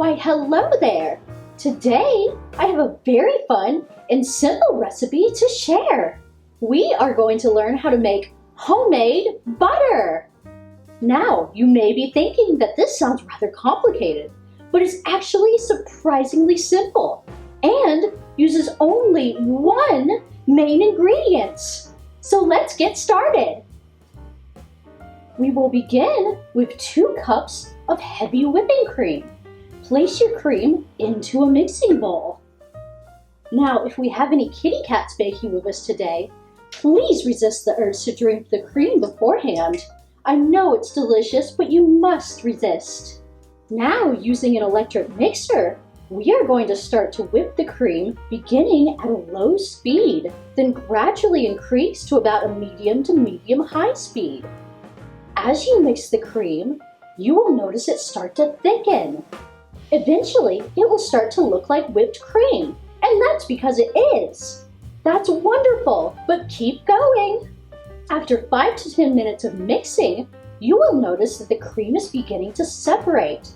Why, hello there! Today, I have a very fun and simple recipe to share. We are going to learn how to make homemade butter. Now, you may be thinking that this sounds rather complicated, but it's actually surprisingly simple and uses only one main ingredient. So let's get started. We will begin with 2 cups of heavy whipping cream. Place your cream into a mixing bowl. Now, if we have any kitty cats baking with us today, please resist the urge to drink the cream beforehand. I know it's delicious, but you must resist. Now, using an electric mixer, we are going to start to whip the cream beginning at a low speed, then gradually increase to about a medium to medium-high speed. As you mix the cream, you will notice it start to thicken. Eventually, it will start to look like whipped cream, and that's because it is. That's wonderful, but keep going. After 5 to 10 minutes of mixing, you will notice that the cream is beginning to separate.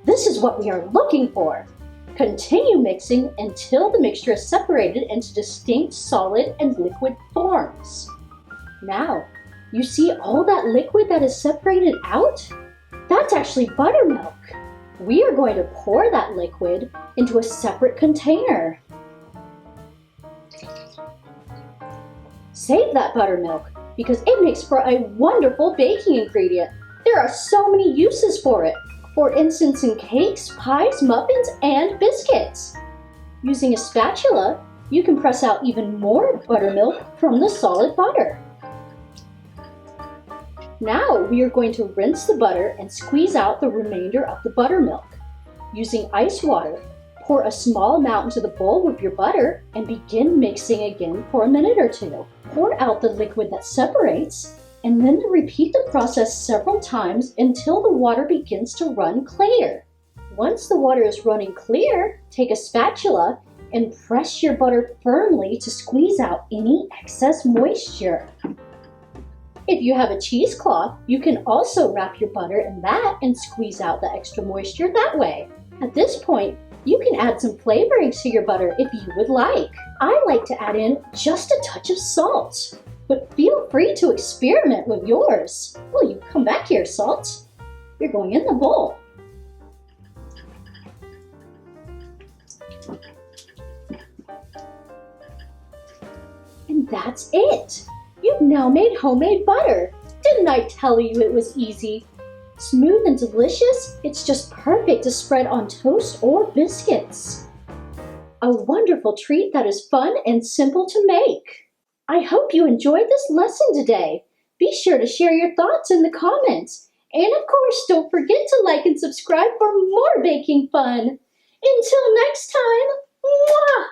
This is what we are looking for. Continue mixing until the mixture is separated into distinct solid and liquid forms. Now, you see all that liquid that is separated out? That's actually buttermilk. We are going to pour that liquid into a separate container. Save that buttermilk because it makes for a wonderful baking ingredient. There are so many uses for it. For instance, in cakes, pies, muffins, and biscuits. Using a spatula, you can press out even more buttermilk from the solid butter. Now we are going to rinse the butter and squeeze out the remainder of the buttermilk. Using ice water, pour a small amount into the bowl with your butter and begin mixing again for a minute or 2. Pour out the liquid that separates and then repeat the process several times until the water begins to run clear. Once the water is running clear, take a spatula and press your butter firmly to squeeze out any excess moisture. If you have a cheesecloth, you can also wrap your butter in that and squeeze out the extra moisture that way. At this point, you can add some flavoring to your butter if you would like. I like to add in just a touch of salt, but feel free to experiment with yours. Well, you come back here, salt. You're going in the bowl. And that's it. You've now made homemade butter. Didn't I tell you it was easy? Smooth and delicious, it's just perfect to spread on toast or biscuits. A wonderful treat that is fun and simple to make. I hope you enjoyed this lesson today. Be sure to share your thoughts in the comments. And of course, don't forget to like and subscribe for more baking fun. Until next time, mwah!